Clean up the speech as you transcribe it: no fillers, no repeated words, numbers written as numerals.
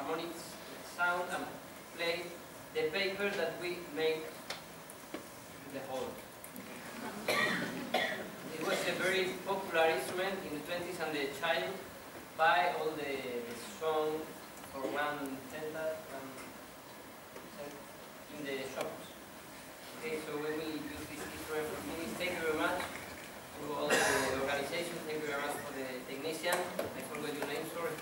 harmonic sound and play the paper that we make in the hall. It was a very popular instrument in the 20s, and the child buy all the song for $1 in the shops. Okay, so we will use this instrument for minutes. Thank you very much to all the organization. Thank you very much for the technician. I forgot your name, sorry.